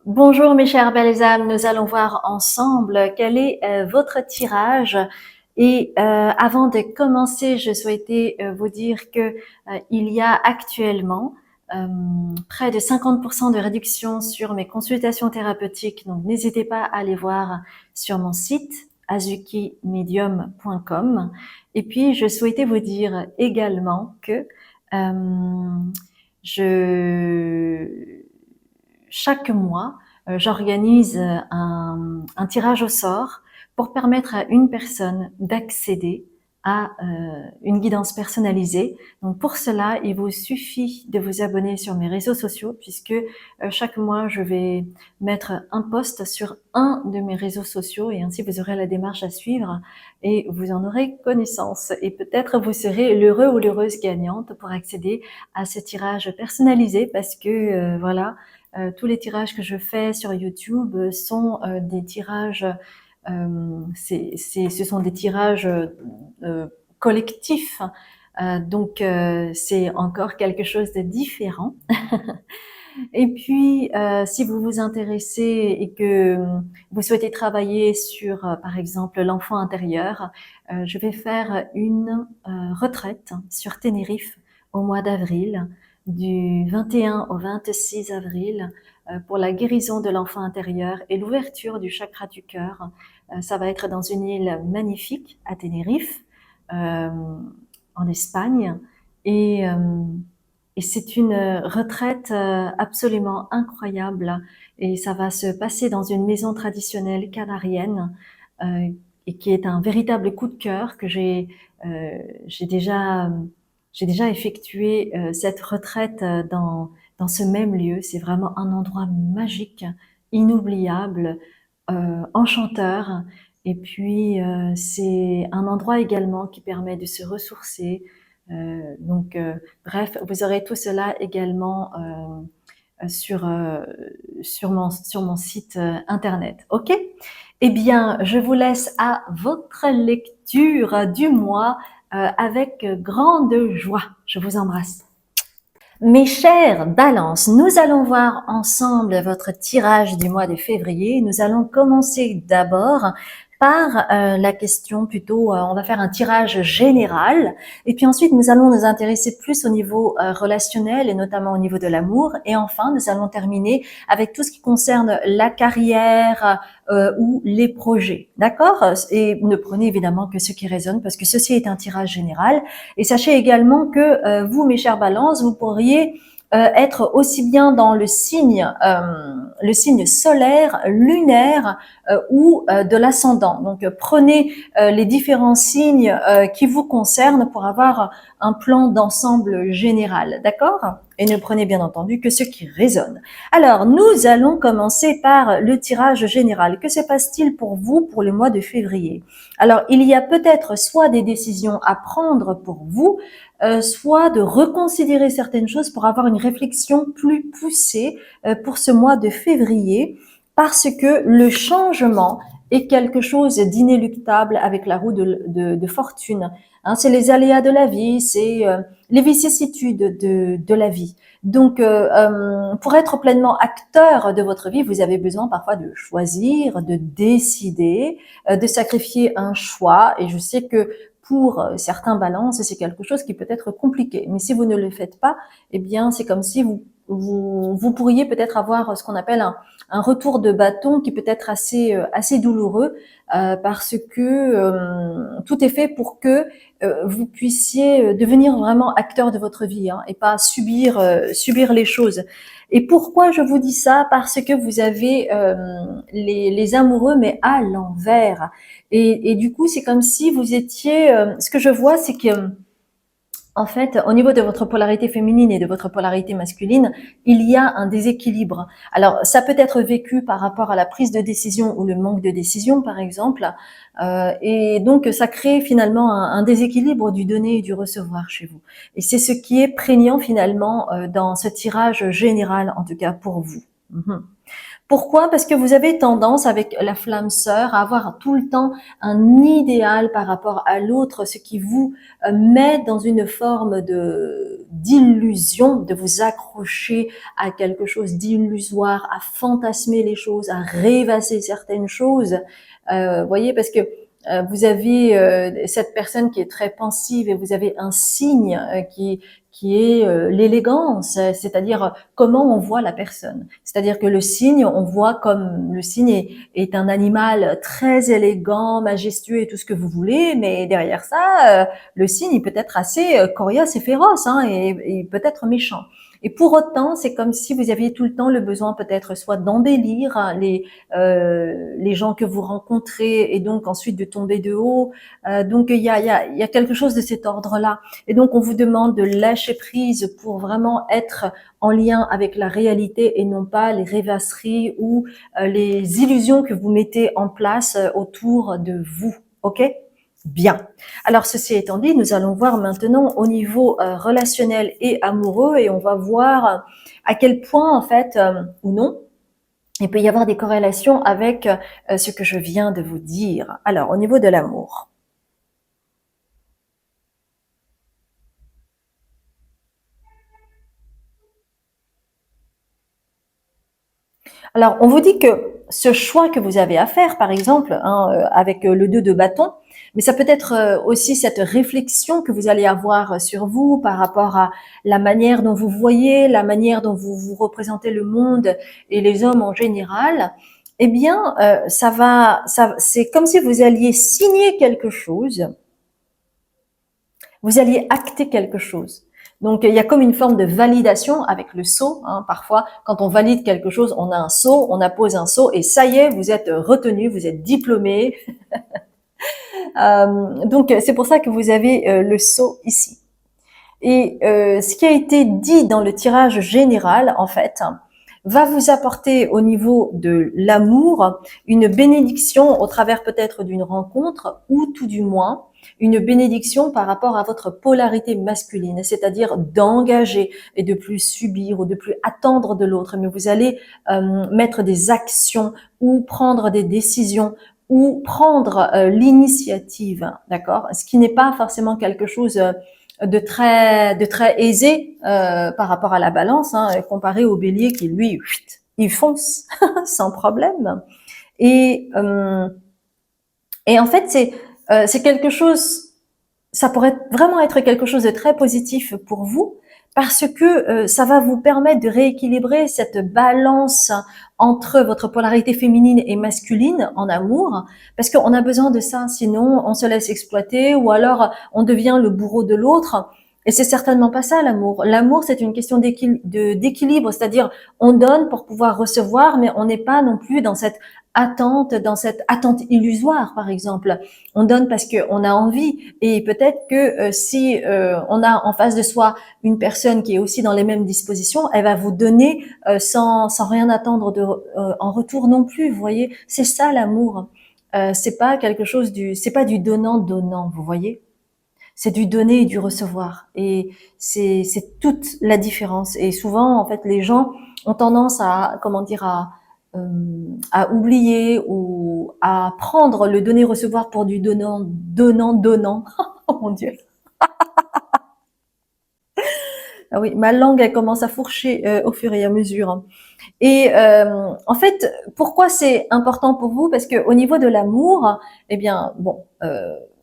Bonjour mes chères belles âmes, nous allons voir ensemble quel est votre tirage. Et avant de commencer, je souhaitais vous dire que il y a actuellement euh, près de 50% de réduction sur mes consultations thérapeutiques. Donc n'hésitez pas à aller voir sur mon site azukimedium.com. Et puis je souhaitais vous dire également que je chaque mois, j'organise un tirage au sort pour permettre à une personne d'accéder à une guidance personnalisée. Donc pour cela, il vous suffit de vous abonner sur mes réseaux sociaux puisque chaque mois, je vais mettre un post sur un de mes réseaux sociaux et ainsi vous aurez la démarche à suivre et vous en aurez connaissance. Et peut-être vous serez l'heureux ou l'heureuse gagnante pour accéder à ce tirage personnalisé parce que voilà, tous les tirages que je fais sur YouTube sont des tirages, ce sont des tirages collectifs. Donc c'est encore quelque chose de différent. Et puis, si vous vous intéressez et que vous souhaitez travailler sur, par exemple, l'enfant intérieur, je vais faire une retraite sur Tenerife au mois d'avril, du 21 au 26 avril, pour la guérison de l'enfant intérieur et l'ouverture du chakra du cœur. Ça va être dans une île magnifique à Tenerife, en Espagne. Et et c'est une retraite absolument incroyable et ça va se passer dans une maison traditionnelle canarienne et qui est un véritable coup de cœur que euh, j'ai déjà j'ai déjà effectué cette retraite dans ce même lieu. C'est vraiment un endroit magique, inoubliable, enchanteur. Et puis c'est un endroit également qui permet de se ressourcer. Bref, vous aurez tout cela également sur, sur mon site internet. OK? Eh bien, je vous laisse à votre lecture du mois avec grande joie. Je vous embrasse. Mes chères balances, nous allons voir ensemble votre tirage du mois de février. Nous allons commencer d'abord par la question plutôt, on va faire un tirage général et puis ensuite nous allons nous intéresser plus au niveau relationnel et notamment au niveau de l'amour et enfin nous allons terminer avec tout ce qui concerne la carrière ou les projets, d'accord? Et ne prenez évidemment que ce qui résonne parce que ceci est un tirage général et sachez également que vous, mes chères balances, vous pourriez être aussi bien dans le signe solaire, lunaire ou de l'ascendant. Donc prenez les différents signes qui vous concernent pour avoir un plan d'ensemble général, d'accord? Et ne prenez bien entendu que ce qui résonne. Alors, nous allons commencer par le tirage général. Que se passe-t-il pour vous pour le mois de février? Alors, il y a peut-être soit des décisions à prendre pour vous, soit de reconsidérer certaines choses pour avoir une réflexion plus poussée pour ce mois de février, parce que le changement est quelque chose d'inéluctable avec la roue de fortune. Hein, c'est les aléas de la vie, c'est les vicissitudes de la vie. Donc, pour être pleinement acteur de votre vie, vous avez besoin parfois de choisir, de décider, de sacrifier un choix. Et je sais que pour certains balances, c'est quelque chose qui peut être compliqué. Mais si vous ne le faites pas, eh bien, c'est comme si vous pourriez peut-être avoir ce qu'on appelle un retour de bâton qui peut être assez douloureux parce que tout est fait pour que vous puissiez devenir vraiment acteur de votre vie hein, et pas subir les choses. Et pourquoi je vous dis ça? Parce que vous avez les amoureux mais à l'envers. Et du coup, c'est comme si vous étiez. Ce que je vois, c'est que en fait, au niveau de votre polarité féminine et de votre polarité masculine, il y a un déséquilibre. Alors, ça peut être vécu par rapport à la prise de décision ou le manque de décision, par exemple, et donc ça crée finalement un déséquilibre du donner et du recevoir chez vous. Et c'est ce qui est prégnant finalement dans ce tirage général, en tout cas pour vous. Mhm. Pourquoi? Parce que vous avez tendance avec la flamme sœur à avoir tout le temps un idéal par rapport à l'autre, ce qui vous met dans une forme d'illusion, de vous accrocher à quelque chose d'illusoire, à fantasmer les choses, à rêvasser certaines choses. Voyez, parce que vous avez cette personne qui est très pensive et vous avez un signe qui est l'élégance, c'est-à-dire comment on voit la personne. C'est-à-dire que le signe, on voit comme le signe est un animal très élégant, majestueux et tout ce que vous voulez, mais derrière ça, le signe il peut être assez coriace et féroce, hein, et peut-être méchant. Et pour autant, c'est comme si vous aviez tout le temps le besoin peut-être soit d'embellir hein, les gens que vous rencontrez et donc ensuite de tomber de haut. Donc il y a quelque chose de cet ordre-là. Et donc on vous demande de lâcher prise pour vraiment être en lien avec la réalité et non pas les rêvasseries ou les illusions que vous mettez en place autour de vous. Ok? Bien. Alors ceci étant dit, nous allons voir maintenant au niveau relationnel et amoureux et on va voir à quel point en fait ou non il peut y avoir des corrélations avec ce que je viens de vous dire. Alors au niveau de l'amour. Alors, on vous dit que ce choix que vous avez à faire, par exemple, hein, avec le 2 de bâton, mais ça peut être aussi cette réflexion que vous allez avoir sur vous par rapport à la manière dont vous voyez, la manière dont vous représentez le monde et les hommes en général. Eh bien, c'est comme si vous alliez signer quelque chose, vous alliez acter quelque chose. Donc, il y a comme une forme de validation avec le sceau. Hein. Parfois, quand on valide quelque chose, on a un sceau, on appose un sceau et ça y est, vous êtes retenu, vous êtes diplômé. Donc, c'est pour ça que vous avez le sceau ici. Et ce qui a été dit dans le tirage général, en fait, va vous apporter au niveau de l'amour une bénédiction au travers peut-être d'une rencontre ou tout du moins une bénédiction par rapport à votre polarité masculine, c'est-à-dire d'engager et de plus subir ou de plus attendre de l'autre, mais vous allez mettre des actions ou prendre des décisions ou prendre l'initiative, d'accord? Ce qui n'est pas forcément quelque chose de très aisé par rapport à la balance, hein, comparé au bélier qui lui, il fonce sans problème. Et, euh, et en fait, c'est quelque chose, ça pourrait vraiment être quelque chose de très positif pour vous parce que ça va vous permettre de rééquilibrer cette balance entre votre polarité féminine et masculine en amour, parce qu'on a besoin de ça, sinon on se laisse exploiter ou alors on devient le bourreau de l'autre. Et c'est certainement pas ça l'amour. L'amour, c'est une question d'équilibre, c'est-à-dire on donne pour pouvoir recevoir, mais on n'est pas non plus dans cette attente illusoire, par exemple. On donne parce qu'on a envie, et peut-être que si on a en face de soi une personne qui est aussi dans les mêmes dispositions, elle va vous donner sans rien attendre en retour non plus. Vous voyez, c'est ça l'amour. C'est pas quelque chose c'est pas du donnant-donnant. Vous voyez, c'est du donner et du recevoir. Et c'est toute la différence. Et souvent, en fait, les gens ont tendance à, comment dire, à oublier ou à prendre le donner-recevoir pour du donnant. Oh mon Dieu. Ah oui, ma langue, elle commence à fourcher au fur et à mesure. Et en fait, pourquoi c'est important pour vous? Parce que au niveau de l'amour, eh bien, bon,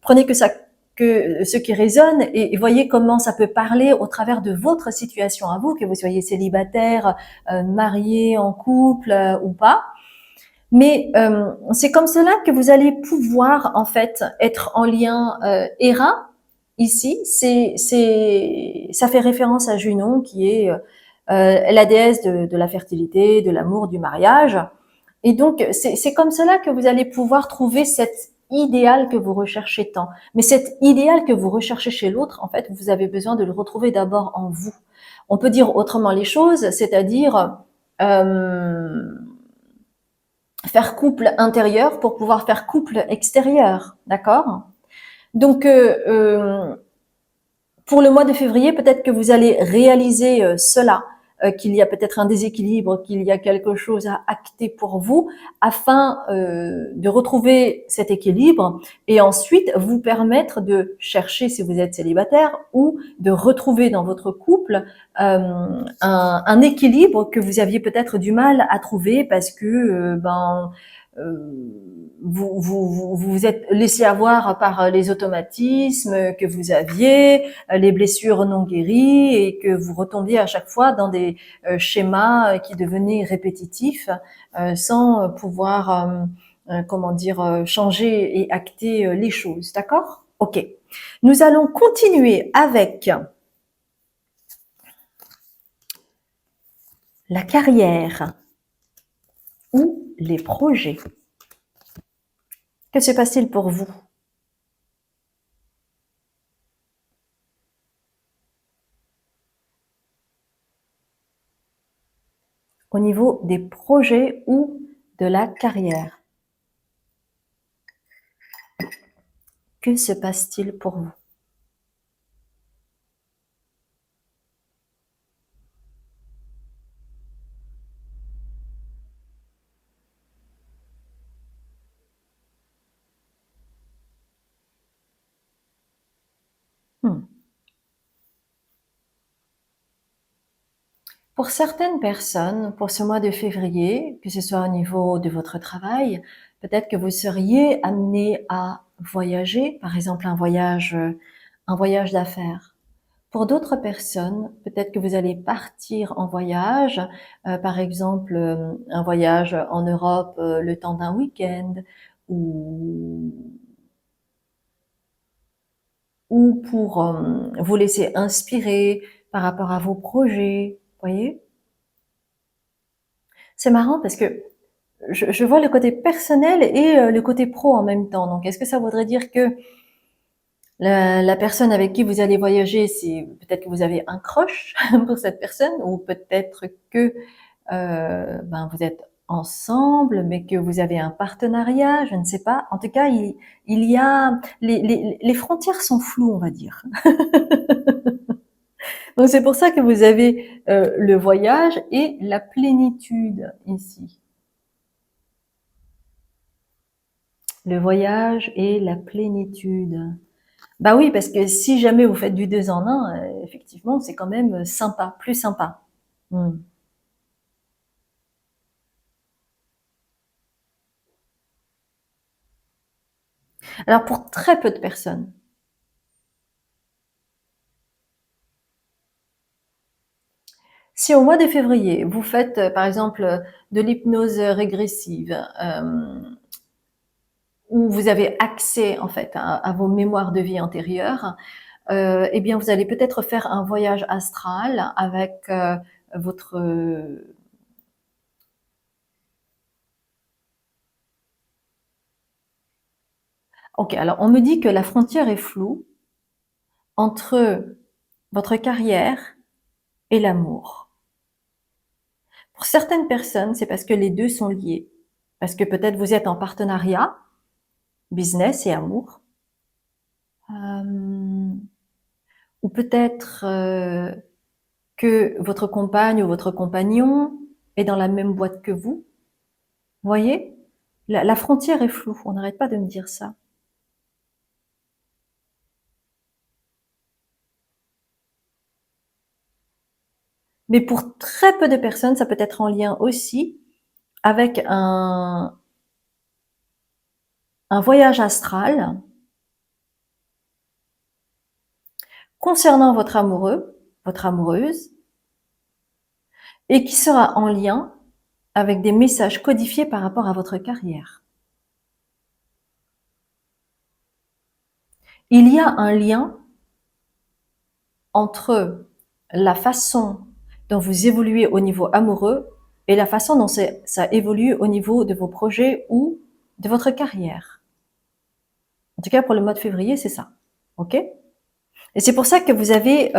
prenez que ce qui résonne et voyez comment ça peut parler au travers de votre situation à vous, que vous soyez célibataire, marié, en couple ou pas. Mais c'est comme cela que vous allez pouvoir en fait être en lien. Héra ici, ça fait référence à Junon qui est la déesse de la fertilité, de l'amour, du mariage. Et donc c'est comme cela que vous allez pouvoir trouver cet idéal que vous recherchez tant. Mais cet idéal que vous recherchez chez l'autre, en fait, vous avez besoin de le retrouver d'abord en vous. On peut dire autrement les choses, c'est-à-dire faire couple intérieur pour pouvoir faire couple extérieur, d'accord? Donc, pour le mois de février, peut-être que vous allez réaliser cela qu'il y a peut-être un déséquilibre, qu'il y a quelque chose à acter pour vous, afin de retrouver cet équilibre et ensuite vous permettre de chercher, si vous êtes célibataire, ou de retrouver dans votre couple un équilibre que vous aviez peut-être du mal à trouver parce que vous vous êtes laissé avoir par les automatismes que vous aviez, les blessures non guéries, et que vous retombiez à chaque fois dans des schémas qui devenaient répétitifs sans pouvoir, comment dire, changer et acter les choses. D'accord? Ok. Nous allons continuer avec la carrière ou les projets. Que se passe-t-il pour vous? Au niveau des projets ou de la carrière? Que se passe-t-il pour vous? Hmm. Pour certaines personnes, pour ce mois de février, que ce soit au niveau de votre travail, peut-être que vous seriez amené à voyager, par exemple un voyage d'affaires. Pour d'autres personnes, peut-être que vous allez partir en voyage, par exemple un voyage en Europe le temps d'un week-end, ou, ou pour vous laisser inspirer par rapport à vos projets, voyez? C'est marrant parce que je vois le côté personnel et le côté pro en même temps. Donc, est-ce que ça voudrait dire que la personne avec qui vous allez voyager, c'est peut-être que vous avez un crush pour cette personne, ou peut-être que vous êtes ensemble, mais que vous avez un partenariat, je ne sais pas. En tout cas, il y a les frontières sont floues, on va dire. Donc c'est pour ça que vous avez le voyage et la plénitude ici. Le voyage et la plénitude. Bah oui, parce que si jamais vous faites du deux en un, effectivement, c'est quand même sympa, plus sympa. Hmm. Alors pour très peu de personnes, si au mois de février, vous faites par exemple de l'hypnose régressive, où vous avez accès en fait à vos mémoires de vie antérieures, eh bien vous allez peut-être faire un voyage astral avec votre... Ok, alors on me dit que la frontière est floue entre votre carrière et l'amour. Pour certaines personnes, c'est parce que les deux sont liés. Parce que peut-être vous êtes en partenariat, business et amour. Euh, ou peut-être que votre compagne ou votre compagnon est dans la même boîte que vous. Vous voyez, la frontière est floue, on n'arrête pas de me dire ça. Mais pour très peu de personnes, ça peut être en lien aussi avec un voyage astral concernant votre amoureux, votre amoureuse, et qui sera en lien avec des messages codifiés par rapport à votre carrière. Il y a un lien entre la façon dont vous évoluez au niveau amoureux et la façon dont ça évolue au niveau de vos projets ou de votre carrière. En tout cas, pour le mois de février, c'est ça. OK? Et c'est pour ça que vous avez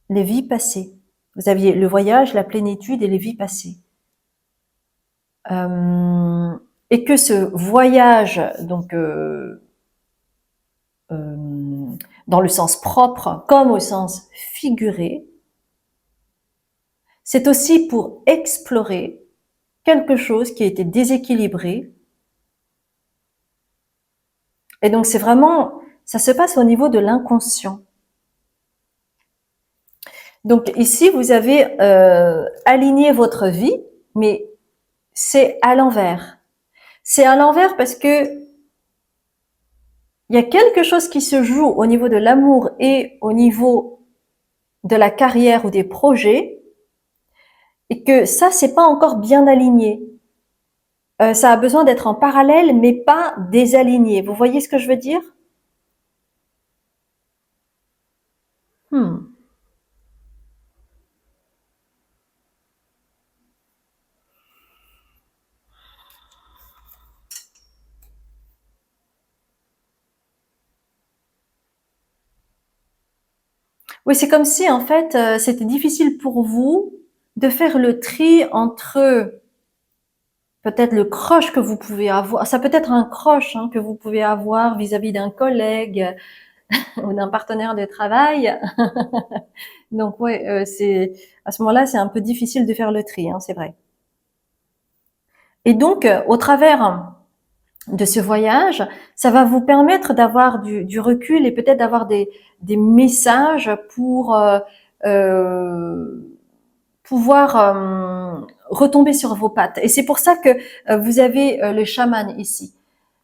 les vies passées. Vous aviez le voyage, la plénitude et les vies passées. Et que ce voyage, donc dans le sens propre comme au sens figuré, c'est aussi pour explorer quelque chose qui a été déséquilibré. Et donc c'est vraiment, ça se passe au niveau de l'inconscient. Donc ici, vous avez aligné votre vie, mais c'est à l'envers. C'est à l'envers parce que il y a quelque chose qui se joue au niveau de l'amour et au niveau de la carrière ou des projets, et que ça, c'est pas encore bien aligné. Ça a besoin d'être en parallèle, mais pas désaligné. Vous voyez ce que je veux dire? Hmm. Oui, c'est comme si en fait c'était difficile pour vous de faire le tri entre peut-être le crush que vous pouvez avoir. Ça peut être un crush que vous pouvez avoir vis-à-vis d'un collègue ou d'un partenaire de travail. Donc ouais, c'est à ce moment-là c'est un peu difficile de faire le tri, c'est vrai. Et donc au travers de ce voyage, ça va vous permettre d'avoir du recul et peut-être d'avoir des messages pour pouvoir retomber sur vos pattes. Et c'est pour ça que vous avez le chaman ici.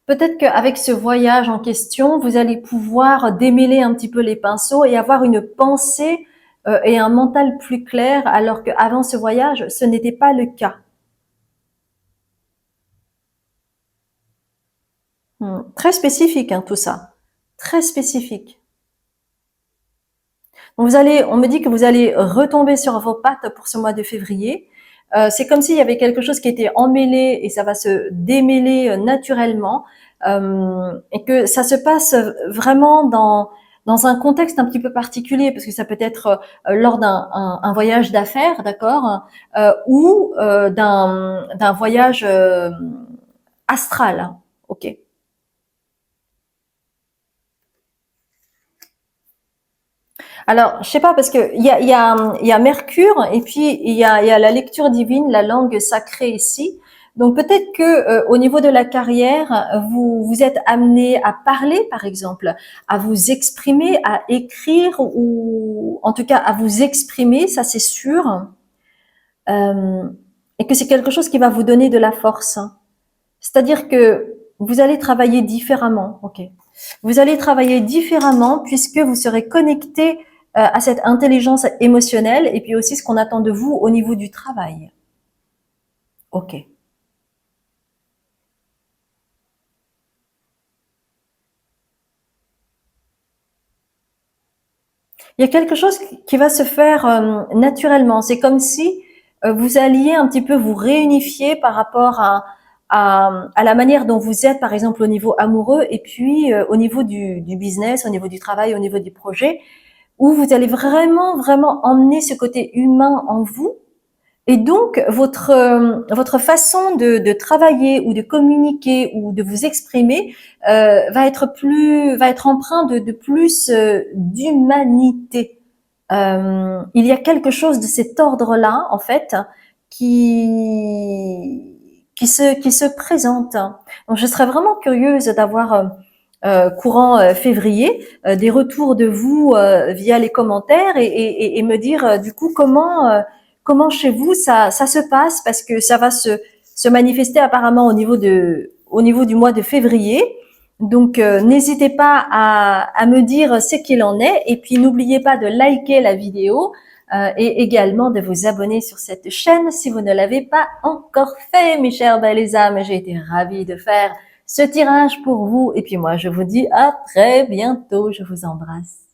Peut-être qu'avec ce voyage en question, vous allez pouvoir démêler un petit peu les pinceaux et avoir une pensée et un mental plus clair, alors qu'avant ce voyage, ce n'était pas le cas. Très spécifique, tout ça. Très spécifique. Donc on me dit que vous allez retomber sur vos pattes pour ce mois de février. C'est comme s'il y avait quelque chose qui était emmêlé et ça va se démêler naturellement, et que ça se passe vraiment dans un contexte un petit peu particulier, parce que ça peut être lors d'un voyage d'affaires, d'accord, ou d'un voyage astral. Ok. Alors, je sais pas, parce que il y a Mercure et puis il y a la lecture divine, la langue sacrée ici. Donc peut-être que au niveau de la carrière, vous êtes amené à parler, par exemple, à vous exprimer, à écrire, ou en tout cas à vous exprimer, ça c'est sûr, euh, et que c'est quelque chose qui va vous donner de la force. C'est-à-dire que vous allez travailler différemment, ok. Vous allez travailler différemment puisque vous serez connecté à cette intelligence émotionnelle et puis aussi ce qu'on attend de vous au niveau du travail. Ok. Il y a quelque chose qui va se faire naturellement. C'est comme si vous alliez un petit peu vous réunifier par rapport à la manière dont vous êtes, par exemple, au niveau amoureux et puis au niveau du business, au niveau du travail, au niveau du projet, où vous allez vraiment, vraiment emmener ce côté humain en vous. Et donc, votre façon de travailler ou de communiquer ou de vous exprimer va être empreint de plus d'humanité. Il y a quelque chose de cet ordre-là, en fait, qui se présente. Donc, je serais vraiment curieuse d'avoir courant février des retours de vous via les commentaires et me dire du coup comment chez vous ça se passe, parce que ça va se manifester apparemment au niveau du mois de février. Donc n'hésitez pas à me dire ce qu'il en est, et puis n'oubliez pas de liker la vidéo et également de vous abonner sur cette chaîne si vous ne l'avez pas encore fait, mes chers belles âmes. J'ai été ravie de faire ce tirage pour vous, et puis moi je vous dis à très bientôt, je vous embrasse.